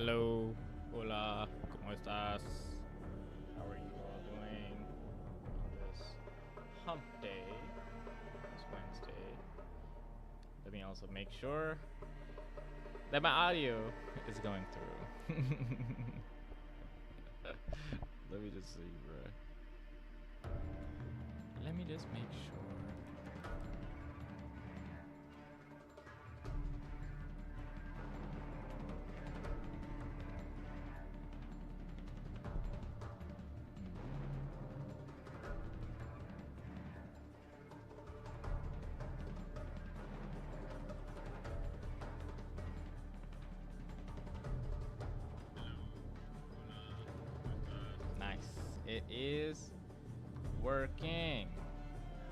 Hello, hola, ¿cómo estás? How are you all doing on this hump day? It's Wednesday. Let me also make sure that my audio is going through. Let me just see, bro. Let me just make sure. Nice. It is working.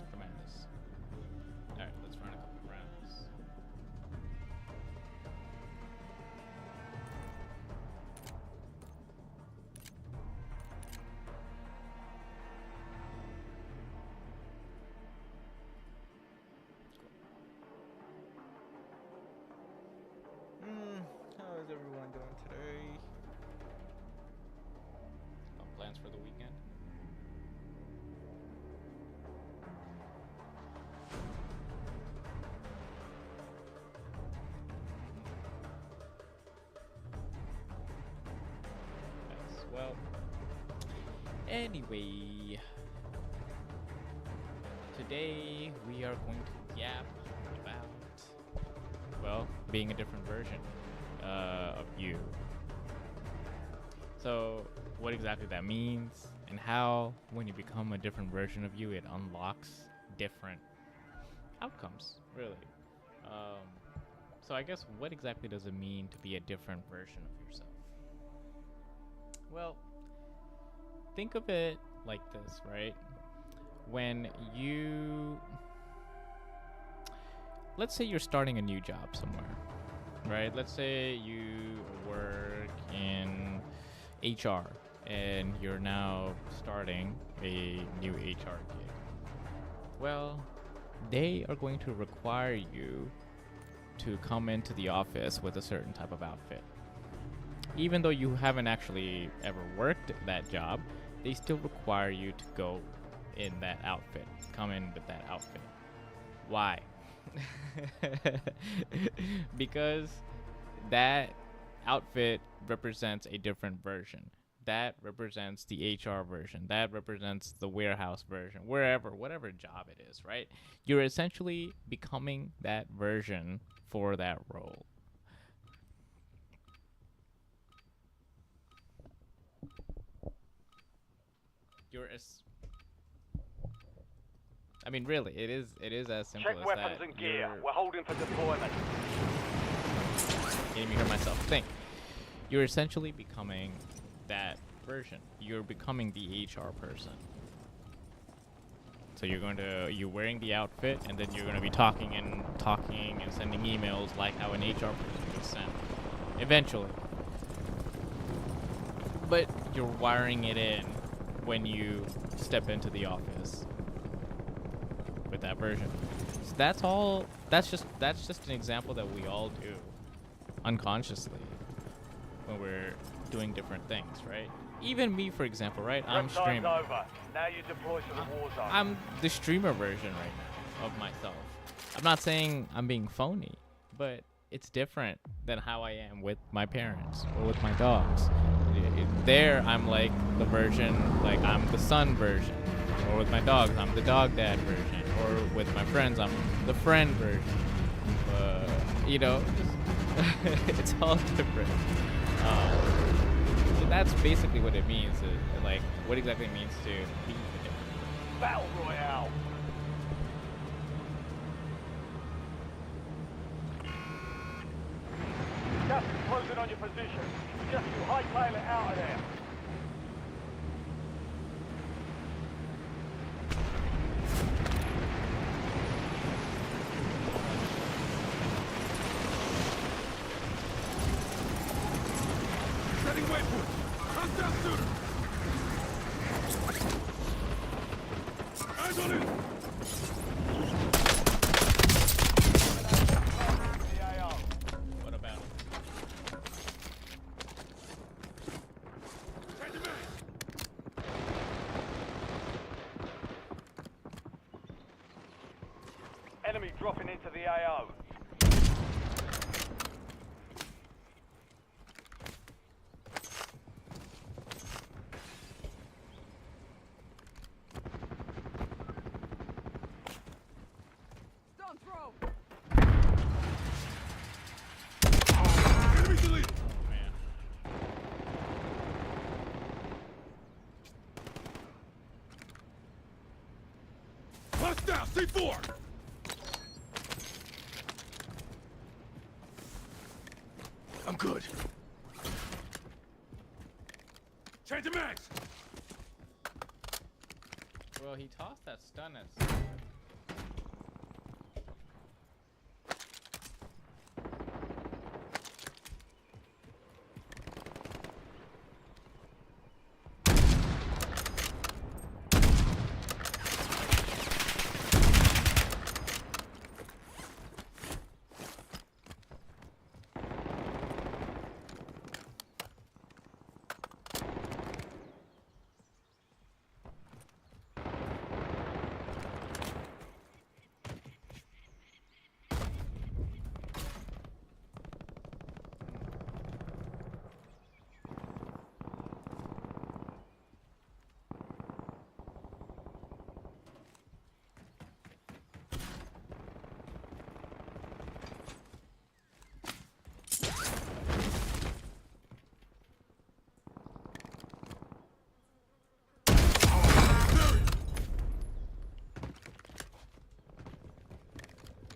Tremendous. Alright, let's run a couple of rounds. How is everyone doing today? Plans for the weekend? Yes, well, anyway, today we are going to yap about, well, being a different version of you. So, what exactly that means, and how, when you become a different version of you, it unlocks different outcomes, really. So I guess, what exactly does it mean to be a different version of yourself? Well, think of it like this, right? When you, let's say you're starting a new job somewhere, right? Let's say you work in HR and you're now starting a new HR gig. Well, they are going to require you to come into the office with a certain type of outfit. Even though you haven't actually ever worked that job, they still require you to go in that outfit, come in with that outfit. Why? Because that outfit represents a different version. That represents the HR version. That represents the warehouse version. Whatever job it is, right? You're essentially becoming that version for that role. I mean, really, it is as simple as that. Check weapons and gear. We're holding for deployment. Can't even hear myself think. You're essentially becoming that version. You're becoming the HR person. So you're wearing the outfit, and then you're gonna be talking and sending emails like how an HR person would send. Eventually. But you're wiring it in when you step into the office with that version. So that's all. That's just an example that we all do unconsciously when we're doing different things, right? Even me, for example, right? I'm streaming. Over. Now you deploy to the war zone. I'm the streamer version right now of myself. I'm not saying I'm being phony, but it's different than how I am with my parents or with my dogs. There, I'm like the version, like I'm the son version. Or with my dogs, I'm the dog dad version. Or with my friends, I'm the friend version. You know, it's all different. So that's basically what it means. Like, what exactly it means to be a different. Battle Royale. Gas is closing on your position. Just you hightail it out of there. Setting waypoint. Contact sooner. Eyes on it. What about dropping into the AO. Stun throw! Enemy deleted! Oh man. Hostile C4! I'm good. Change the max! Well, he tossed that stun at.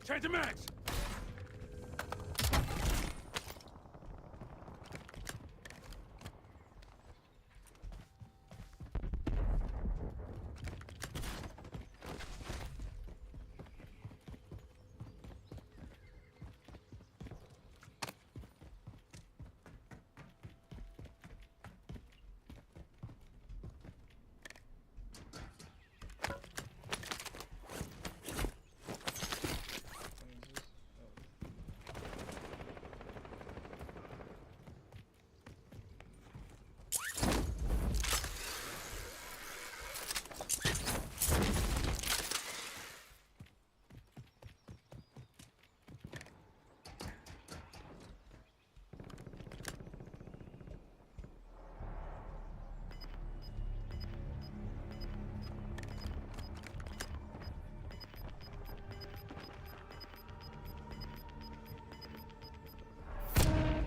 Change the max!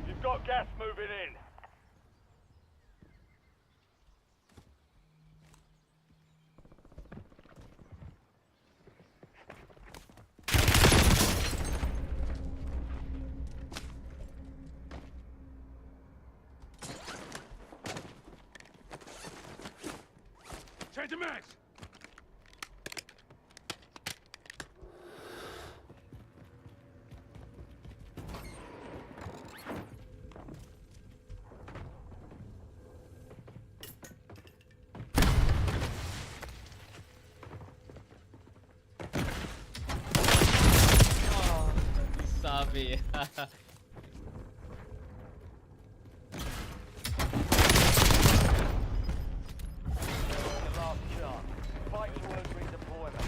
You've got gas moving in. Change the max! Oh, he saw me. The last chance. Fight towards redeployment.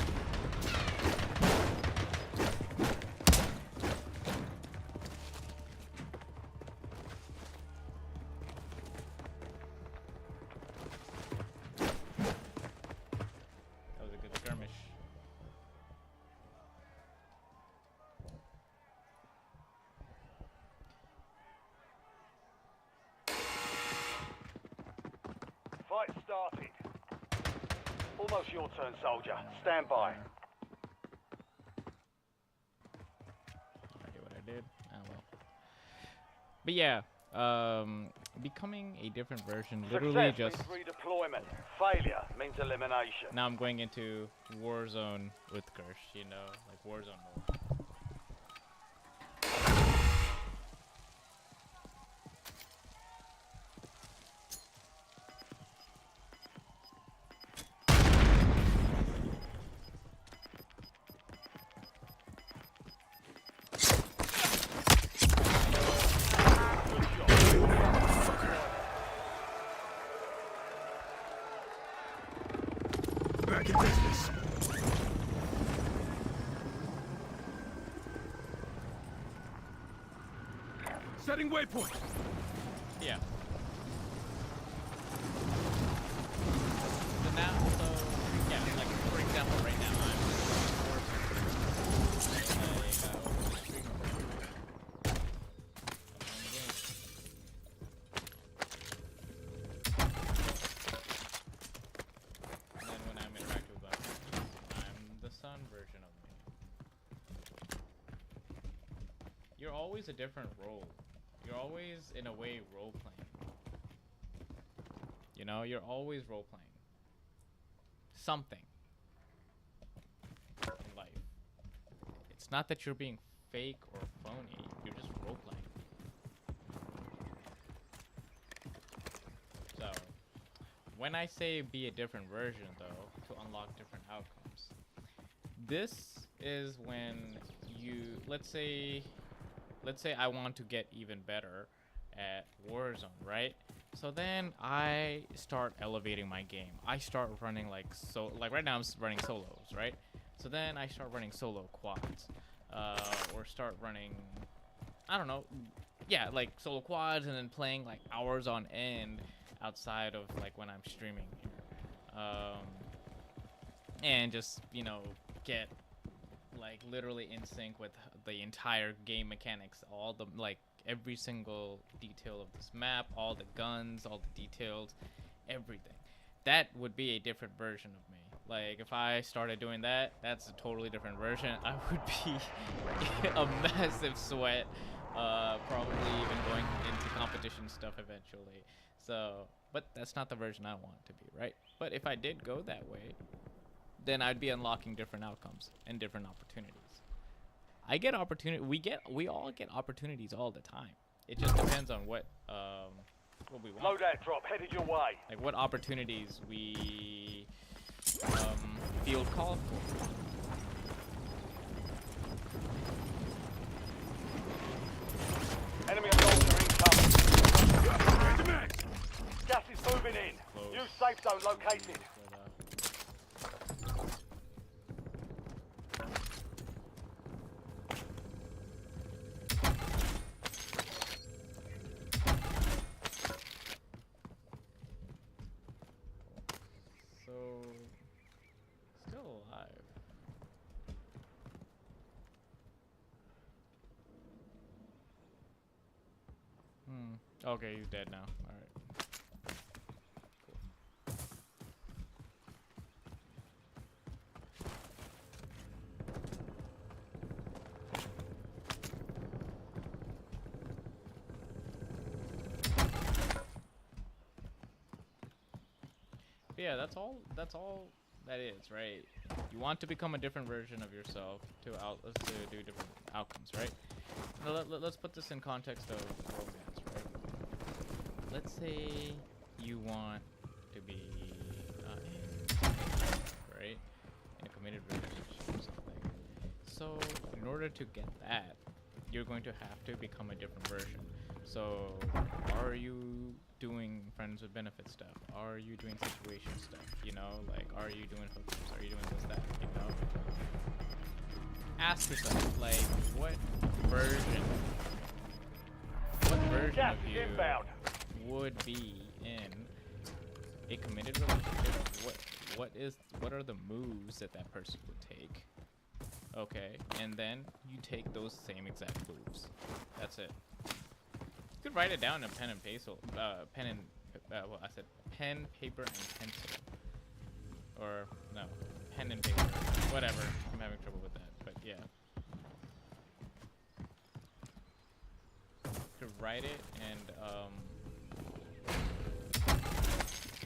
That was a good skirmish. Fight started. Almost your turn, soldier. Stand by. I did what I did. Oh well. But yeah, becoming a different version. Literally Success just means redeployment. Failure means elimination. now I'm going into Warzone with Gersh. You know, like Warzone mode. Back in business. Setting waypoint. Yeah. So now, yeah, like for example, right now I'm and then when I'm interacting with others, I'm the sun version of me. You're always a different role. You're always, in a way, role-playing. You know, you're always role-playing. Something. In life. It's not that you're being fake or phony. You're just role-playing. So, when I say be a different version, though, to unlock different outcomes, this is when you, let's say I want to get even better at Warzone, right? So then I start elevating my game. I start running like right now I'm running solos, right? So then I start running solo quads, or start running, I don't know, yeah, like solo quads, and then playing like hours on end outside of like when I'm streaming here, and just, you know, get like literally in sync with the entire game mechanics, all the like every single detail of this map, all the guns, all the details, everything. That would be a different version of me. Like if I started doing that, that's a totally different version. I would be a massive sweat, probably even going into competition stuff eventually. So, but that's not the version I want to be, right? But if I did go that way, then I'd be unlocking different outcomes and different opportunities. I get opportunity. We all get opportunities all the time. It just depends on what we want. Loadout drop headed your way. Like what opportunities we feel called for. Enemy soldier incoming. Change the mags. Gas is moving in. Close. New safe zone located. So, still alive. Okay, he's dead now. All right. Cool. Yeah, that's all that is, right? You want to become a different version of yourself to do different outcomes, right? Now let's put this in context of romance, right? Let's say you want to be right? In a committed relationship or something. So in order to get that, you're going to have to become a different version. So are you doing friends with benefit stuff? Are you doing situation stuff? You know, like, are you doing hookups? Are you doing this, that? You know? Ask yourself, like, what version Gas of is you inbound. would be in a committed relationship? What are the moves that person would take? Okay, and then you take those same exact moves. That's it. You could write it down in pen and pencil, pen, paper, and pencil. Or, no, pen and paper. Whatever. I'm having trouble with that, but yeah. You could write it and,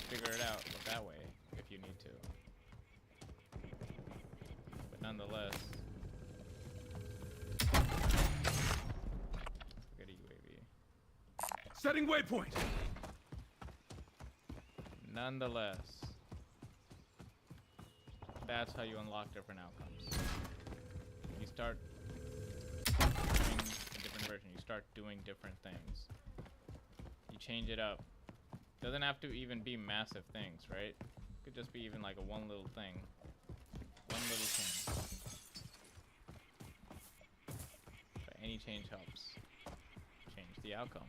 figure it out that way, if you need to. But nonetheless... Forget a UAV. Setting waypoint. Nonetheless, that's how you unlock different outcomes. You start doing a different version. You start doing different things. You change it up. Doesn't have to even be massive things, right? Could just be even like a one little thing. One little thing. But any change helps change the outcome.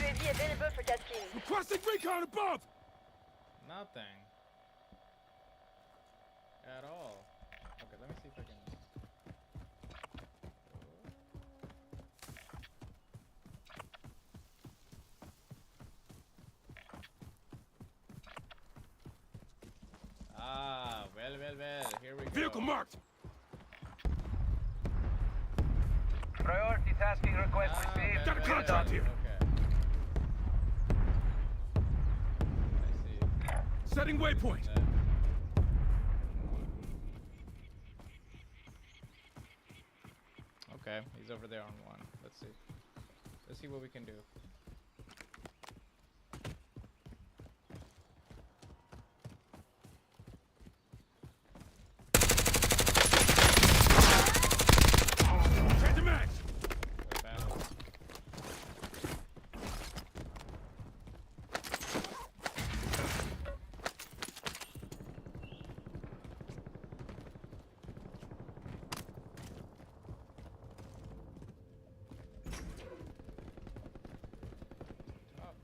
UAV available for tasking. Requesting recon above! Nothing. At all. Okay, let me see if I can. Ah, well. Here we go. Vehicle marked! Priority tasking request received. Got a contract here. Okay. I see. Setting waypoint! Okay, he's over there on one. Let's see. Let's see what we can do. Change the max! Good battle. Top.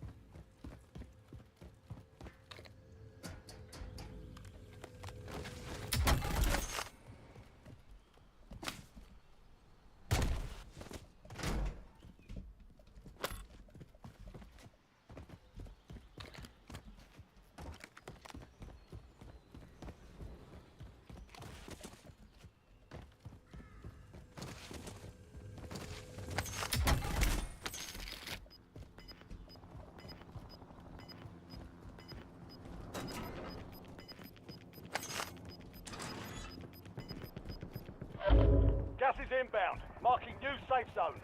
Gas is inbound. Marking new safe zone.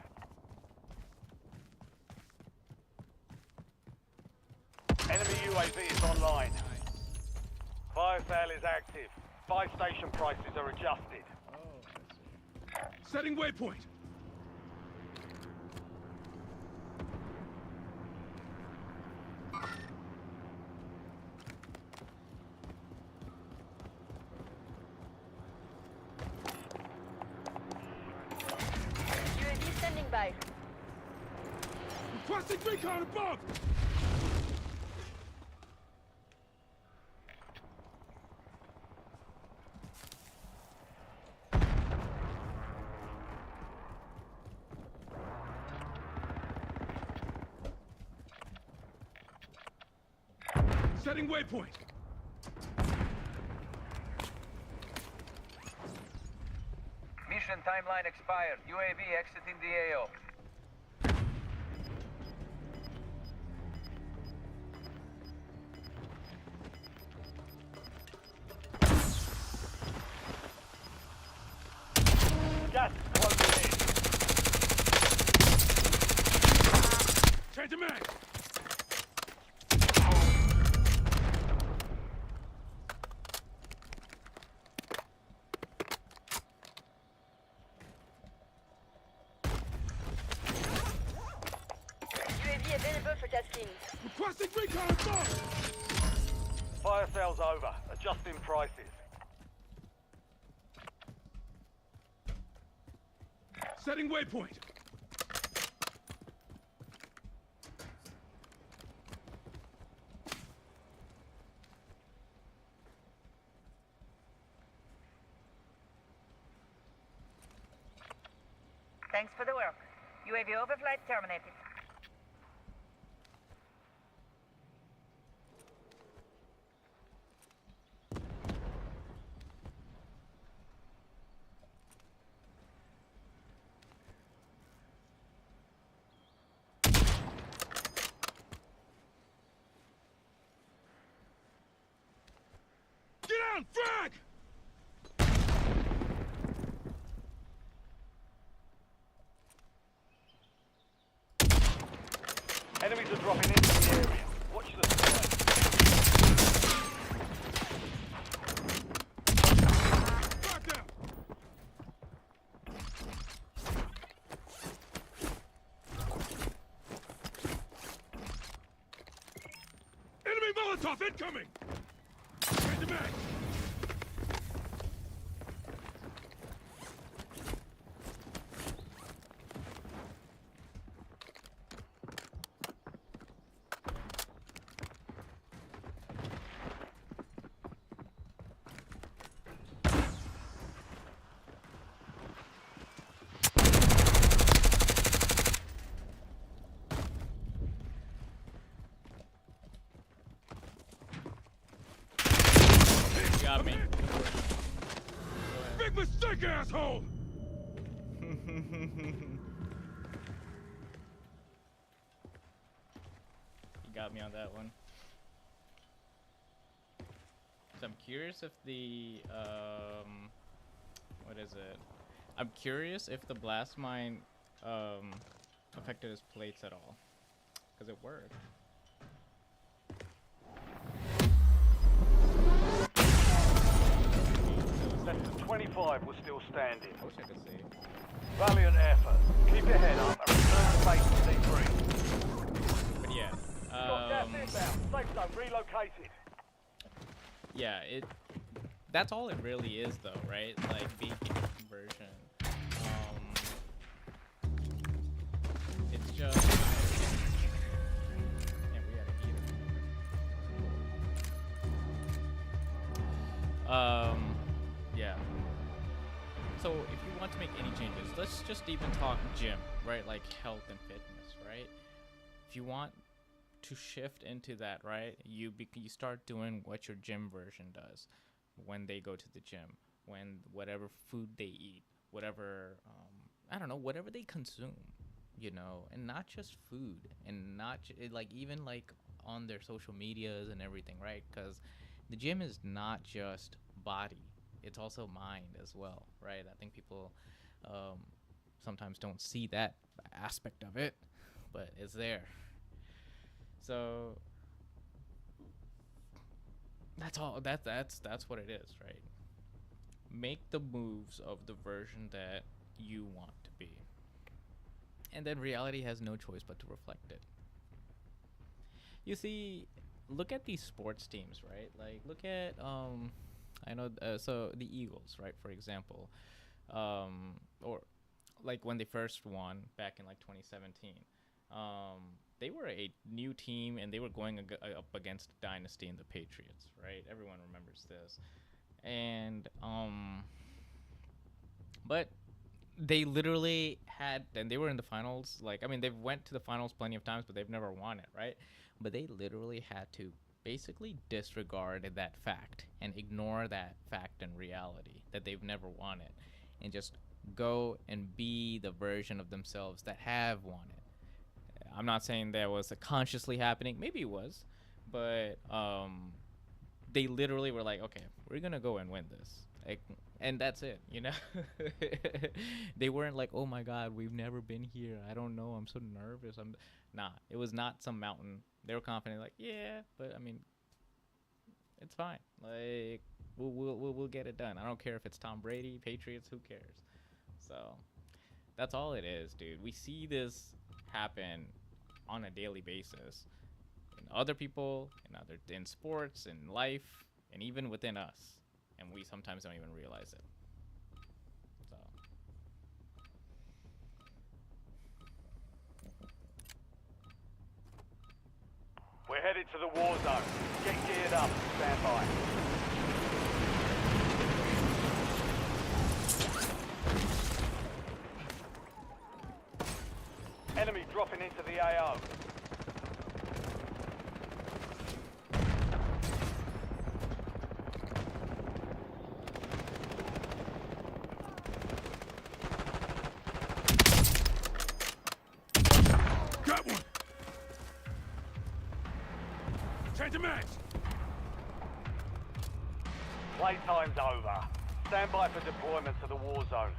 Enemy UAV is online. Fire sale is active. Buy station prices are adjusted. Oh, I see. Setting waypoint! UAV standing by. Requesting recon above! Setting waypoint! Mission timeline expired. UAV exiting the AO. Gas is closing in. Change the max! UAV available for tasking. Requesting recon above! Fire sale's over. Adjusting prices. Setting waypoint! Thanks for the work. UAV overflight terminated. Get down! Frag! Enemies are dropping into the area. Watch the sky. Back down! Tough incoming! Change the mag! You got me. Big mistake, asshole! You got me on that one. So I'm curious if the what is it? I'm curious if the blast mine affected his plates at all, because it worked. Less than 25 were still standing. I wish I could see. Valiant effort. Keep your head up and return to base with D3. But yeah, Got gas inbound. Safe zone relocated. yeah, that's all it really is though, right? Like beacon conversion. It's just yeah, we gotta eat it. Yeah. So if you want to make any changes, let's just even talk gym, right? Like health and fitness, right? If you want to shift into that, right? You start doing what your gym version does when they go to the gym, when whatever food they eat, whatever I don't know, whatever they consume, you know, and not just food, and not like even like on their social medias and everything, right? Because the gym is not just body, it's also mind as well, right? I think people sometimes don't see that aspect of it, but it's there. So that's all. That's what it is, right? Make the moves of the version that you want to be, and then reality has no choice but to reflect it. You see, look at these sports teams, right? Like, look at I know. So the Eagles, right? For example, or like when they first won back in like 2017. They were a new team and they were going up against Dynasty and the Patriots, right? Everyone remembers this. And but they literally had, and they were in the finals. Like, I mean, they've went to the finals plenty of times, but they've never won it, right? But they literally had to basically disregard that fact and ignore that fact and reality that they've never won it, and just go and be the version of themselves that have won it. I'm not saying that was consciously happening. Maybe it was, but they literally were like, okay, we're gonna go and win this, like, and that's it, you know. They weren't like, oh my God, we've never been here. I don't know. I'm so nervous. It was not some mountain. They were confident, like, yeah, but I mean, it's fine. Like, we'll get it done. I don't care if it's Tom Brady, Patriots. Who cares? So that's all it is, dude. We see this happen on a daily basis in other people, in sports, in life, and even within us, and we sometimes don't even realize it. So We're headed to the war zone. Get geared up. Stand by. Enemy dropping into the AO. Got one! Change the mags! Playtime's over. Stand by for deployment to the war zone.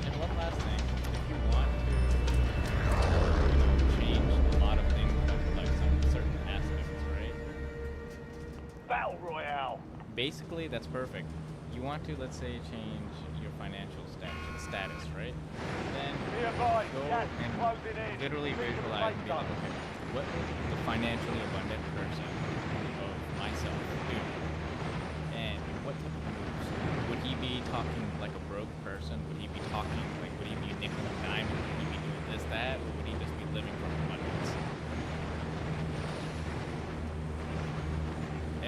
And one last thing, if you want to, change basically, that's perfect. You want to, let's say, change your financial status, right? Then Be advised, go gas is and closing in. literally Leave the visualize safe and be like, zone. okay, what would the financially abundant person of myself do? And what type of moves? Would he be talking like a broke person? Would he be talking like, would he be nickel and dime? Would he be doing this, that? Or would he just be living from abundance?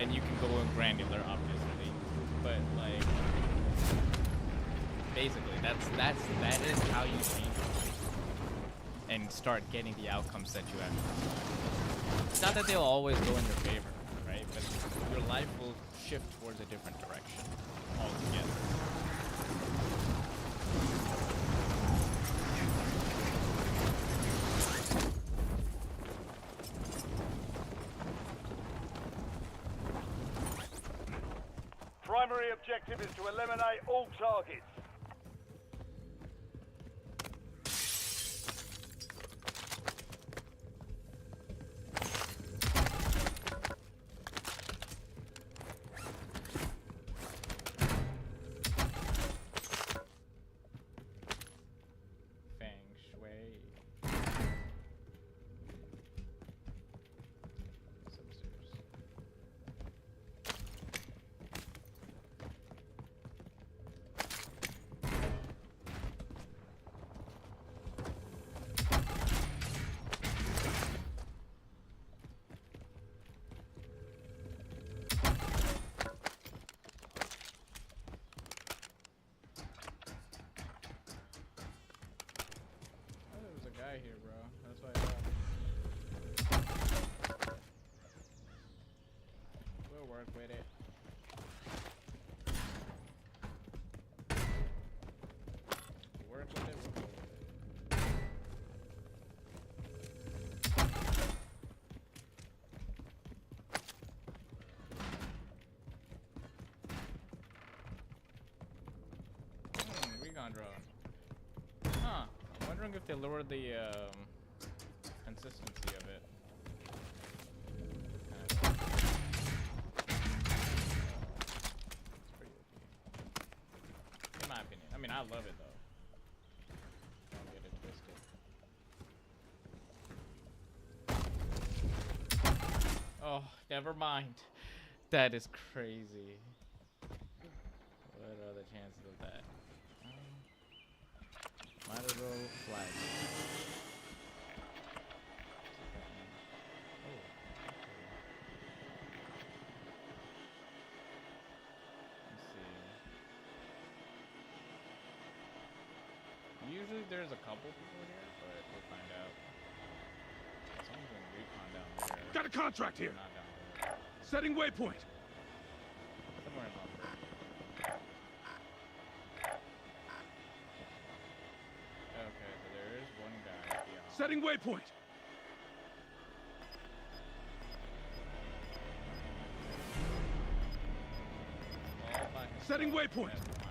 And you can go granular, obviously, but like, basically, that is how you change your life and start getting the outcomes that you have. It's not that they'll always go in your favor, right? But your life will shift towards a different direction altogether. Primary objective is to eliminate all targets. Feng Shui. It's upstairs. Oh, there was a guy here, bro. That's why I thought. We'll work with it. We'll work with it. We'll go with it. Recon drone. Huh. I'm wondering if they lowered the consistency of it. It's pretty OP. In my opinion. I mean, I love it though. Don't get it twisted. Oh, never mind. That is crazy. What are the chances of that? Might as well flag. Oh, let's see. Usually there's a couple people here, but we'll find out. Someone's doing recon down there. Got a contract here. Not down there. Setting waypoint. Somewhere in lumber. Okay, so there is one guy beyond. Setting waypoint. All by himself. Setting waypoint. That's fine.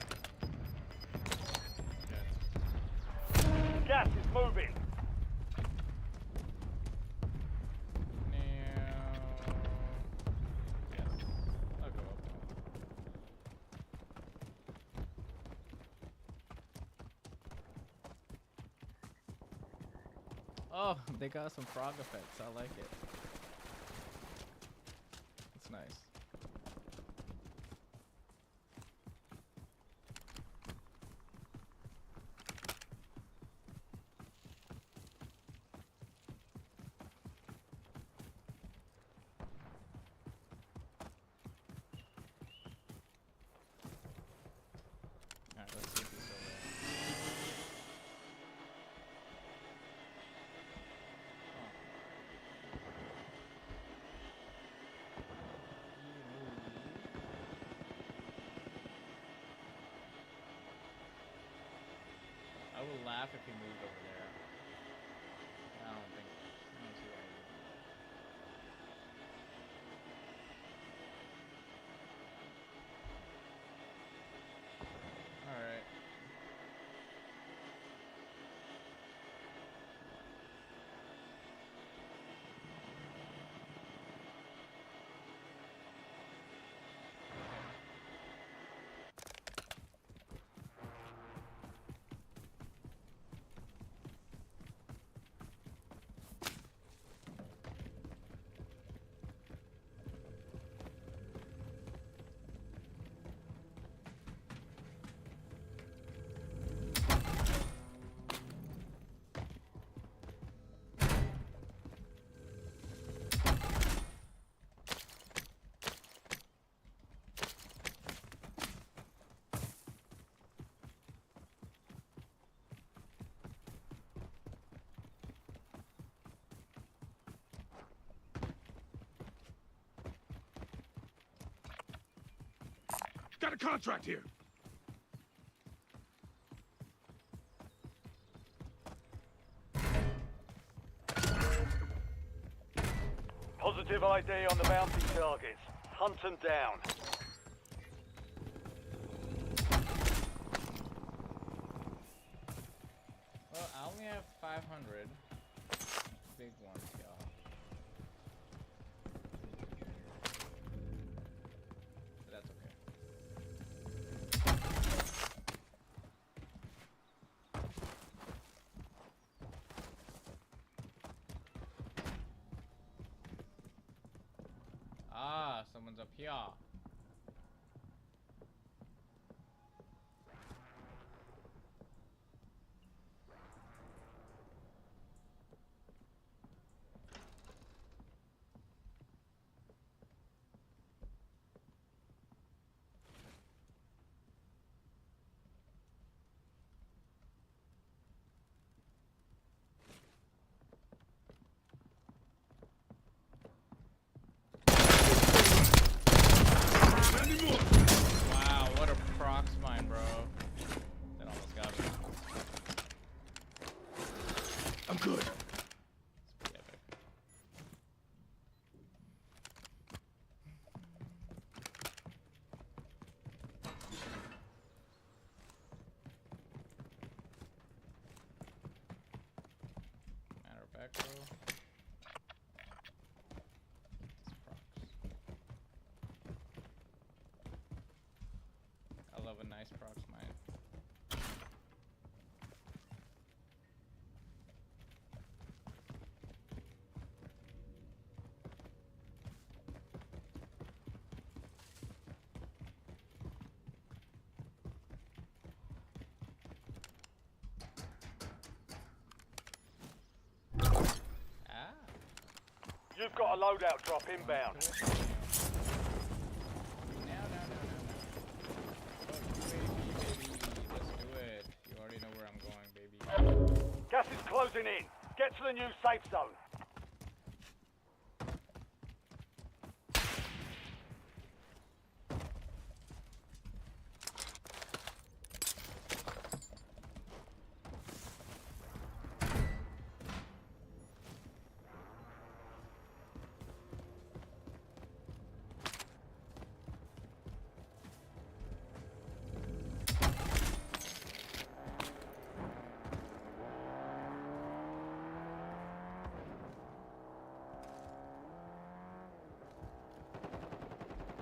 Gas is moving. Yes. I'll go up. Oh, they got some frog effects. I like it. It's nice. Alright, let's see if he's still there. I would laugh if he moved over there. I don't see why he would. Alright. Got a contract here. Positive ID on the bounty targets. Hunt them down. Well, I only have 500 big ones, y'all. But that's okay. Ah, someone's up here. Wow, what a prox mine, bro. That almost got me. I'm good. It's pretty epic. Matter of fact, bro. It's prox. I love a nice prox mine. Ah. You've got a loadout drop inbound. No. Let's do it. You already know where I'm going, baby. Gas is closing in. Get to the new safe zone.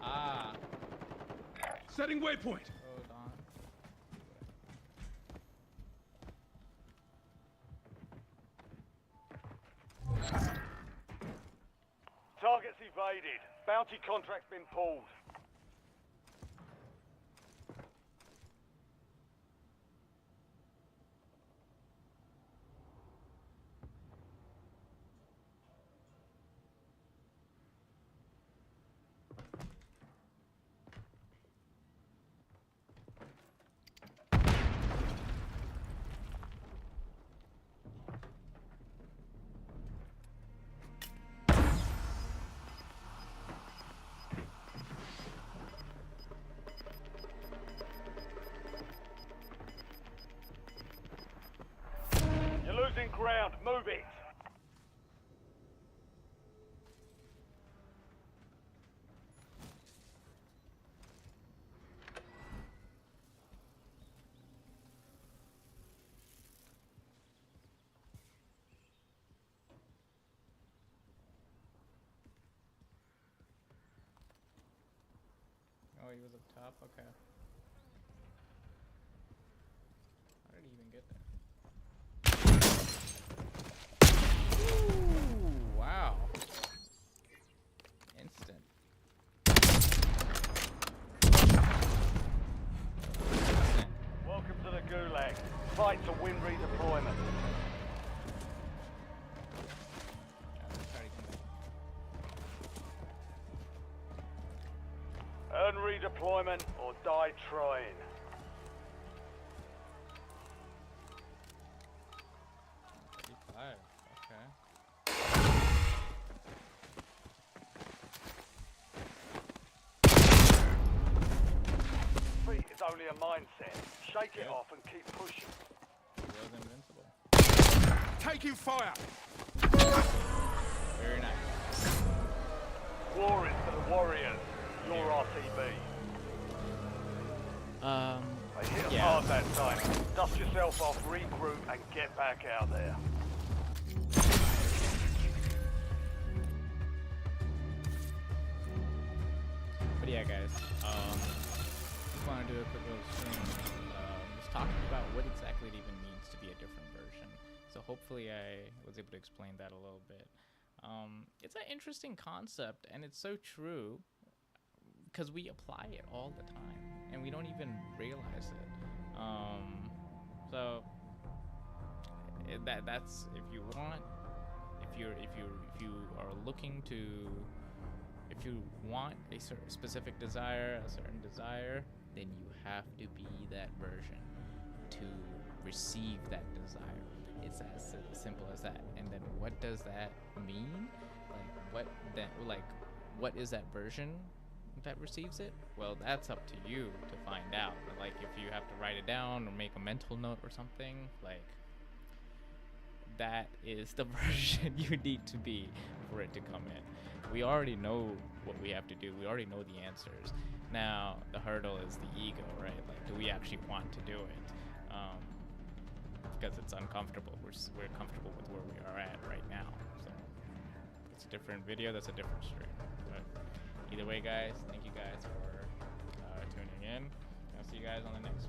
Ah. Setting waypoint. Hold on. Targets evaded. Bounty contract's been pulled. You're losing ground. Move it. Oh, he was up top? Okay. How did he even get there? Ooh, wow. Instant. Welcome to the Gulag. Fight to win redeployment. Earn redeployment or die trying. Okay. only a mindset. Shake it Yep. off and keep pushing. He was invincible. Taking fire. Very nice. War is for the warriors. Your RTB. They hit 'em Yeah. hard that time. Dust yourself off, regroup, and get back out there. But yeah, guys, just want to do a quick little stream, just talking about what exactly it even means to be a different version. So hopefully I was able to explain that a little bit. It's an interesting concept, and it's so true, because we apply it all the time, and we don't even realize it. So that's if you want, if you are looking to. If you want a specific desire, a certain desire, then you have to be that version to receive that desire. It's as simple as that. And then what does that mean? What is that version that receives it? Well, that's up to you to find out. Like, if you have to write it down or make a mental note or something, like, that is the version you need to be for it to come in. We already know what we have to do. We already know the answers. Now, the hurdle is the ego, right? Like, do we actually want to do it? Because it's uncomfortable. We're comfortable with where we are at right now. So, it's a different video. That's a different stream. But either way, guys, thank you guys for tuning in. I'll see you guys on the next one.